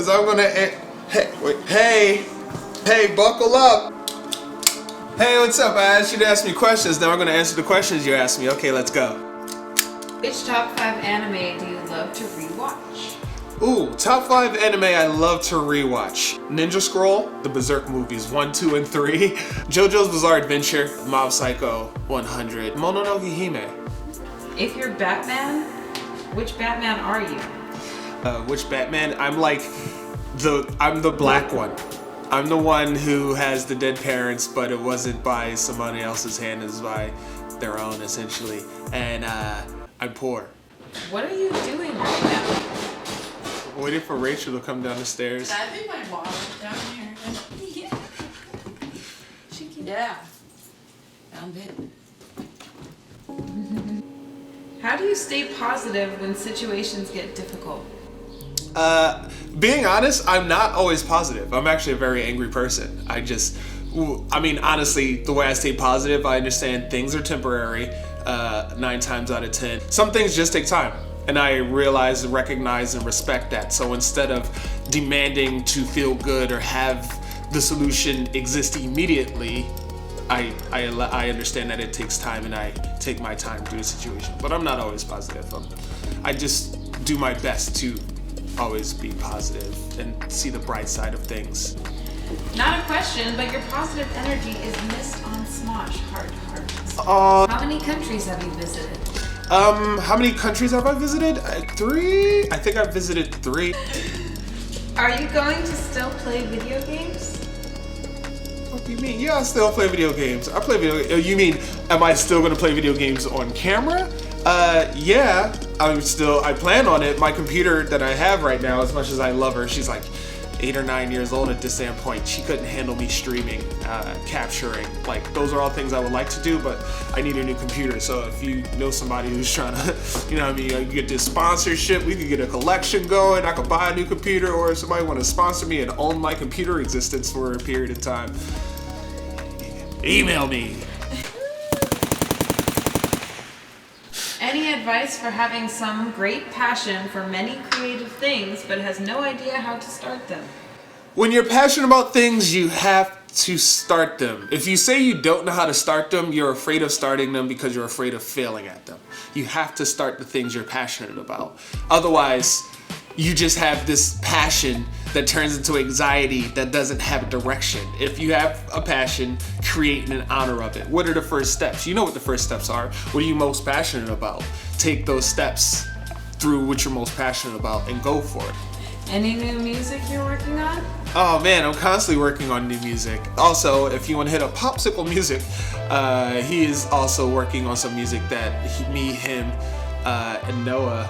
Cause I'm gonna, hey, buckle up. Hey, what's up? I asked you to ask me questions. Now I'm gonna answer the questions you asked me. Okay, let's go. Which top 5 anime do you love to rewatch? Ooh, top 5 anime I love to rewatch. Ninja Scroll, the Berserk movies 1, 2, and 3. JoJo's Bizarre Adventure, Mob Psycho 100, Mononoke Hime. If you're Batman, which Batman are you? Which Batman? I'm the black one. I'm the one who has the dead parents, but it wasn't by somebody else's hand, it was by their own, essentially. And I'm poor. What are you doing right now? Waiting for Rachel to come down the stairs. I think my mom is down here. Yeah. She can. Yeah. Found it. How do you stay positive when situations get difficult? Being honest, I'm not always positive. I'm actually a very angry person. Honestly, the way I stay positive, I understand things are temporary, 9 times out of 10. Some things just take time. And I realize and recognize and respect that. So instead of demanding to feel good or have the solution exist immediately, I understand that it takes time, and I take my time through the situation. But I'm not always positive. I just do my best to always be positive and see the bright side of things. Not a question, but your positive energy is missed on Smosh. Heart. How many countries have you visited? How many countries have I visited? 3? I think I've visited 3. Are you going to still play video games? What do you mean? Yeah, I still play video games. I play video games. You mean, am I still gonna play video games on camera? Yeah, I plan on it. My computer that I have right now, as much as I love her, she's like 8 or 9 years old at this damn point. She couldn't handle me streaming, capturing. Like, those are all things I would like to do, but I need a new computer. So if you know somebody who's trying to, you get this sponsorship, we could get a collection going, I could buy a new computer, or if somebody want to sponsor me and own my computer existence for a period of time, email me. Any advice for having some great passion for many creative things but has no idea how to start them? When you're passionate about things, you have to start them. If you say you don't know how to start them, you're afraid of starting them because you're afraid of failing at them. You have to start the things you're passionate about. Otherwise, you just have this passion that turns into anxiety that doesn't have a direction. If you have a passion, create in honor of it. What are the first steps? You know what the first steps are. What are you most passionate about? Take those steps through what you're most passionate about and go for it. Any new music you're working on? Oh man, I'm constantly working on new music. Also, if you want to hit up Popsicle Music, he is also working on some music that him, and Noah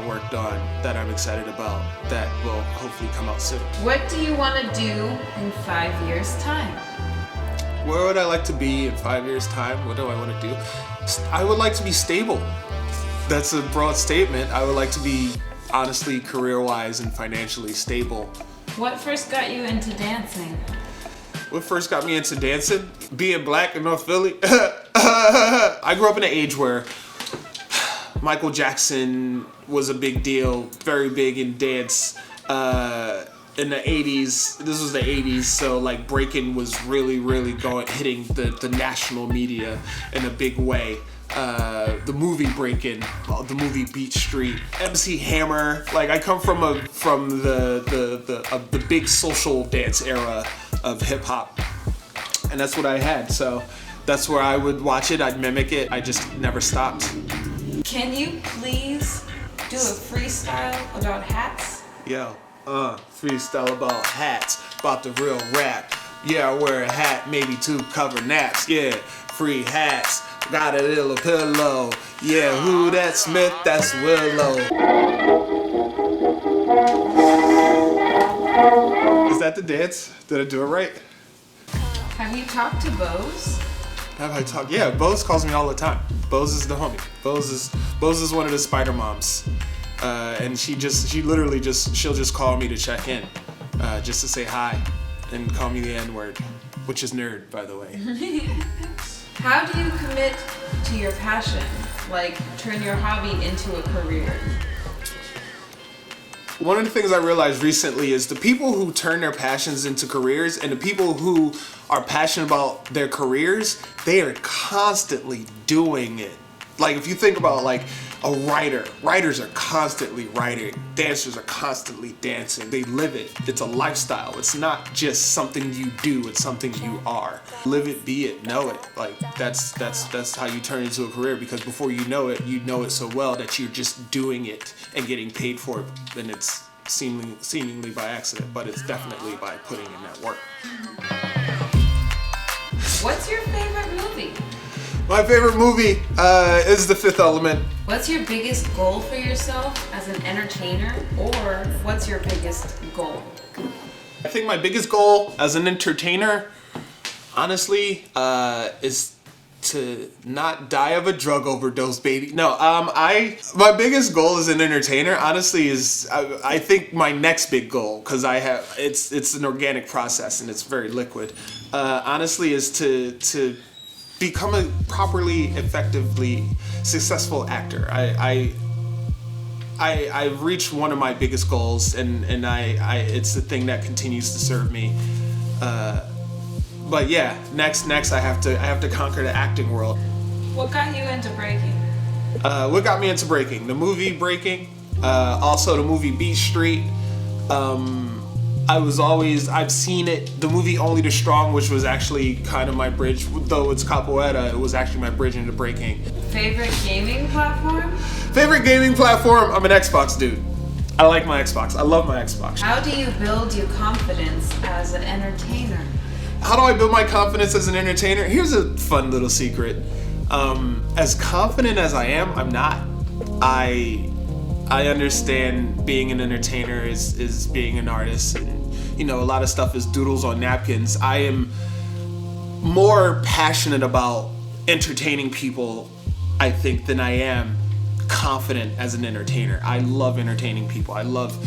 worked on that I'm excited about, that will hopefully come out soon. What do you want to do in 5 years' time? Where would I like to be in 5 years' time? What do I want to do? I would like to be stable. That's a broad statement. I would like to be, honestly, career-wise and financially stable. What first got you into dancing? What first got me into dancing? Being black in North Philly. I grew up in an age where Michael Jackson was a big deal, very big in dance. In the 80s, this was the 80s, so like breaking was really hitting the national media in a big way. The movie Breakin', the movie Beat Street, MC Hammer. Like, I come from the big social dance era of hip hop, and that's what I had. So that's where I would watch it. I'd mimic it. I just never stopped. Can you please do a freestyle about hats? Yo, freestyle about hats, about the real rap. Yeah, I wear a hat, maybe to cover naps. Yeah, free hats. Got a little pillow. Yeah, who that Smith? That's Willow. Is that the dance? Did I do it right? Have you talked to Bose? Have I talked? Yeah, Bose calls me all the time. Bose is the homie. Bose is one of the spider moms. And she'll just call me to check in. Just to say hi and call me the N-word, which is nerd, by the way. How do you commit to your passion? Like, turn your hobby into a career? One of the things I realized recently is the people who turn their passions into careers and the people who are passionate about their careers, they are constantly doing it. Like if you think about like a writer, writers are constantly writing, dancers are constantly dancing. They live it. It's a lifestyle. It's not just something you do, it's something you are. Live it, be it, know it. Like that's how you turn into a career, because before you know it so well that you're just doing it and getting paid for it, and it's seemingly by accident, but it's definitely by putting in that work. What's your favorite movie? My favorite movie is The Fifth Element. What's your biggest goal for yourself as an entertainer, or what's your biggest goal? I think my biggest goal as an entertainer, honestly, is to not die of a drug overdose, baby. No, my biggest goal as an entertainer, honestly, is I think my next big goal, because it's an organic process and it's very liquid. Honestly, is to become a properly, effectively successful actor. I've reached one of my biggest goals, and it's the thing that continues to serve me. But yeah, next I have to conquer the acting world. What got you into breaking? What got me into breaking? The movie Breaking, also the movie Beat Street. I've seen it. The movie Only the Strong, which was actually kind of my bridge, though it's capoeira, it was actually my bridge into breaking. Favorite gaming platform? Favorite gaming platform? I'm an Xbox dude. I like my Xbox. I love my Xbox. How do you build your confidence as an entertainer? How do I build my confidence as an entertainer? Here's a fun little secret. As confident as I am, I'm not. I understand being an entertainer is being an artist, and a lot of stuff is doodles on napkins. I am more passionate about entertaining people, I think, than I am confident as an entertainer. I love entertaining people. I love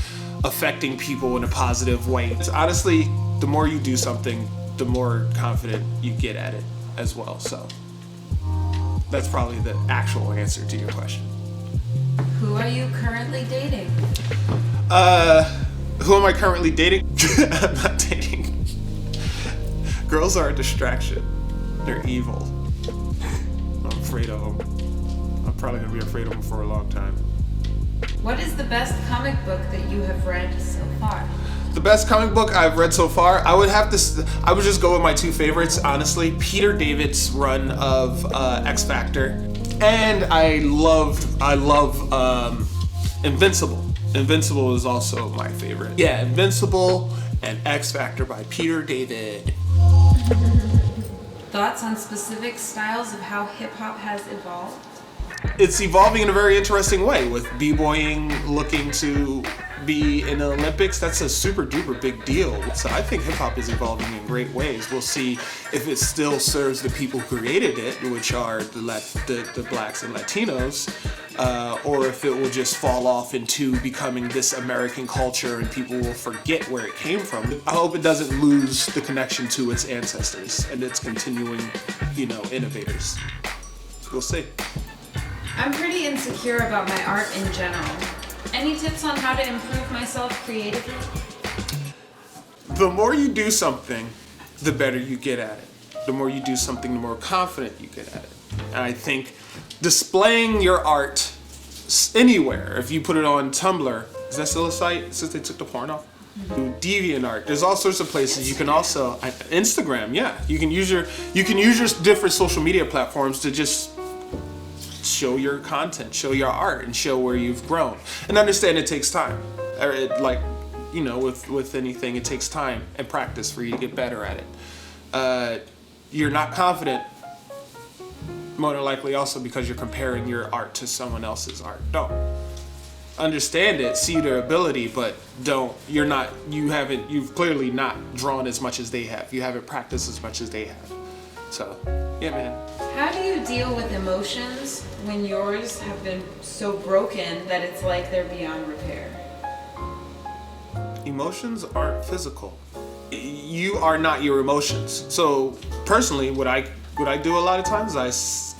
affecting people in a positive way. Honestly, the more you do something, the more confident you get at it as well. So that's probably the actual answer to your question. Who are you currently dating? Who am I currently dating? I'm not dating. Girls are a distraction. They're evil. I'm afraid of them. I'm probably gonna be afraid of them for a long time. What is the best comic book that you have read so far? The best comic book I've read so far, I would just go with my two favorites, honestly. Peter David's run of X Factor, and I love Invincible. Invincible is also my favorite. Yeah, Invincible and X Factor by Peter David. Thoughts on specific styles of how hip-hop has evolved? It's evolving in a very interesting way, with b-boying looking to be in the Olympics. That's a super duper big deal. So I think hip hop is evolving in great ways. We'll see if it still serves the people who created it, which are the blacks and Latinos, or if it will just fall off into becoming this American culture and people will forget where it came from. I hope it doesn't lose the connection to its ancestors and its continuing, innovators. We'll see. I'm pretty insecure about my art in general. Any tips on how to improve myself creatively? The more you do something, the better you get at it. The more you do something, the more confident you get at it. And I think displaying your art anywhere, if you put it on Tumblr, is that still a site since they took the porn off? Mm-hmm. DeviantArt. There's all sorts of places. You can also Instagram. Yeah, you can use your different social media platforms to just show your content, show your art, and show where you've grown. And understand it takes time. With anything, it takes time and practice for you to get better at it. You're not confident, more than likely also because you're comparing your art to someone else's art. Don't. Understand it, see their ability, but you've clearly not drawn as much as they have. You haven't practiced as much as they have. So, yeah, man. How do you deal with emotions when yours have been so broken that it's like they're beyond repair? Emotions aren't physical. You are not your emotions. So personally, what I do a lot of times,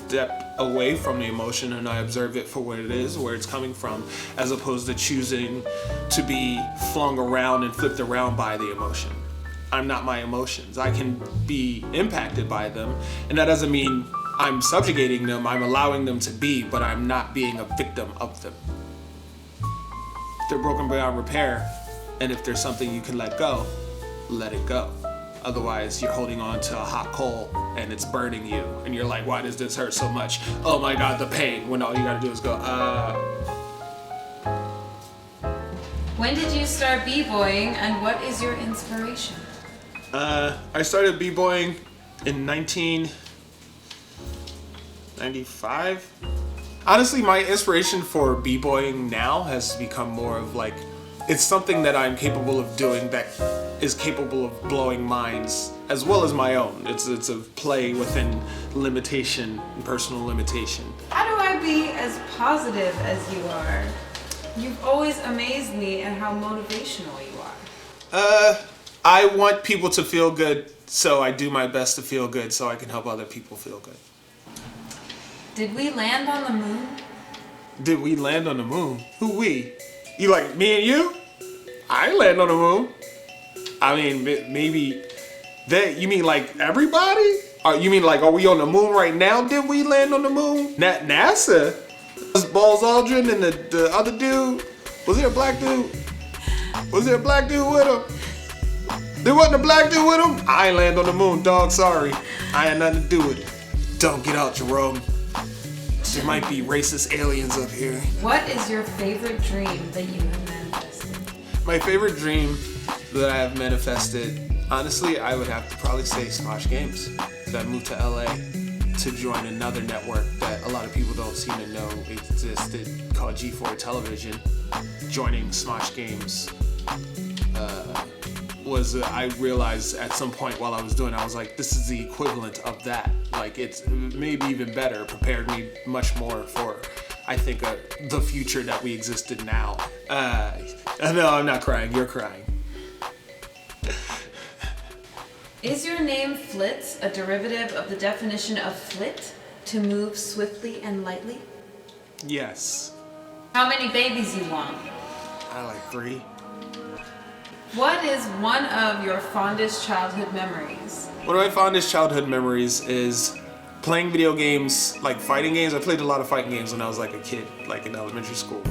step away from the emotion and I observe it for what it is, where it's coming from, as opposed to choosing to be flung around and flipped around by the emotion. I'm not my emotions. I can be impacted by them, and that doesn't mean I'm subjugating them. I'm allowing them to be, but I'm not being a victim of them. If they're broken beyond repair, and if there's something you can let go, let it go. Otherwise, you're holding on to a hot coal and it's burning you. And you're like, why does this hurt so much? Oh my God, the pain. When all you gotta do is go, When did you start b-boying and what is your inspiration? I started b-boying in 1995. Honestly, my inspiration for b-boying now has become more of like, it's something that I'm capable of doing that is capable of blowing minds as well as my own. It's a play within limitation and personal limitation. How do I be as positive as you are? You've always amazed me at how motivational you are. I want people to feel good, so I do my best to feel good so I can help other people feel good. Did we land on the moon? Did we land on the moon? Who we? You like me and you? I land on the moon. I mean, maybe that. You mean like everybody? You mean like, are we on the moon right now? Did we land on the moon? NASA? Was Balls Aldrin and the other dude? Was there a black dude? Was there a black dude with him? There wasn't a black dude with him? I ain't land on the moon, dog. Sorry. I had nothing to do with it. Don't get out, Jerome. There might be racist aliens up here. What is your favorite dream that you have manifested? My favorite dream that I have manifested, honestly, I would have to probably say Smosh Games. I moved to LA to join another network that a lot of people don't seem to know existed, called G4 Television. Joining Smosh Games I realized at some point while I was doing it, I was like, this is the equivalent of that. Like, it's maybe even better, prepared me much more for, I think, the future that we existed now. No, I'm not crying, you're crying. Is your name Flitz a derivative of the definition of flit, to move swiftly and lightly? Yes. How many babies you want? I like 3. What is one of your fondest childhood memories? One of my fondest childhood memories is playing video games, like fighting games. I played a lot of fighting games when I was like a kid, like in elementary school.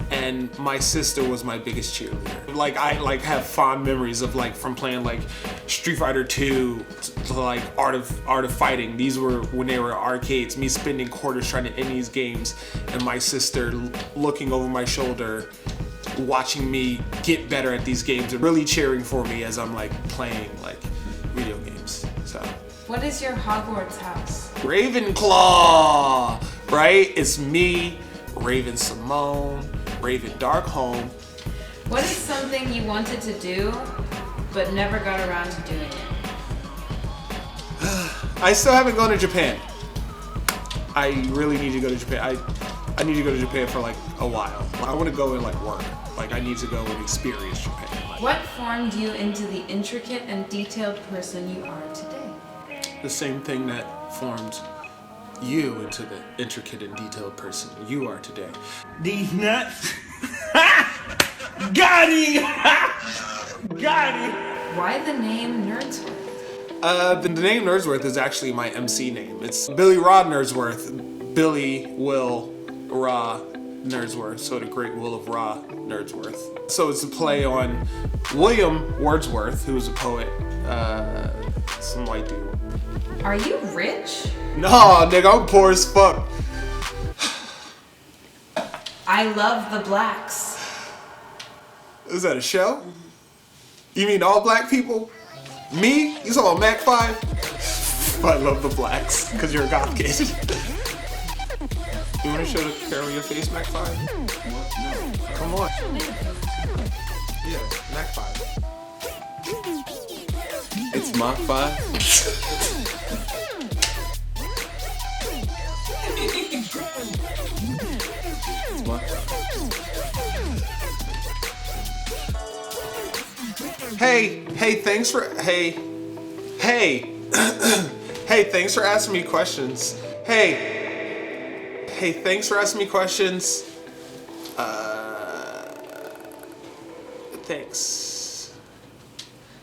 And my sister was my biggest cheerleader. Like, I have fond memories of like from playing like Street Fighter 2 to like Art of Fighting. These were when they were arcades, me spending quarters trying to end these games, and my sister looking over my shoulder, watching me get better at these games and really cheering for me as I'm like playing like video games. So what is your Hogwarts house? Ravenclaw, right? It's me, Raven Simone, Raven Darkholme. What is something you wanted to do but never got around to doing it? I still haven't gone to Japan. I really need to go to Japan. I need to go to Japan for like a while. I want to go and like work. Like, I need to go and experience Japan. What formed you into the intricate and detailed person you are today? The same thing that formed you into the intricate and detailed person you are today. These nuts. Got him! Got him! Why the name Nerdsworth? The name Nerdsworth is actually my MC name. It's Billy Rod Nerdsworth. Billy Will Ra Nerdsworth, so the Great Will of Ra Nerdsworth. So it's a play on William Wordsworth, who was a poet, some white dude. Are you rich? No, nigga, I'm poor as fuck. I love the blacks. Is that a show? You mean all black people? Me? You saw Mac 5? I love the blacks, because you're a goth kid. You want to show the camera your face, Mac 5? Come on. Yeah, Mac 5. It's Mach 5. It's Mach 5. Hey, thanks for hey, thanks for asking me questions. Hey, Hey, thanks for asking me questions. Thanks.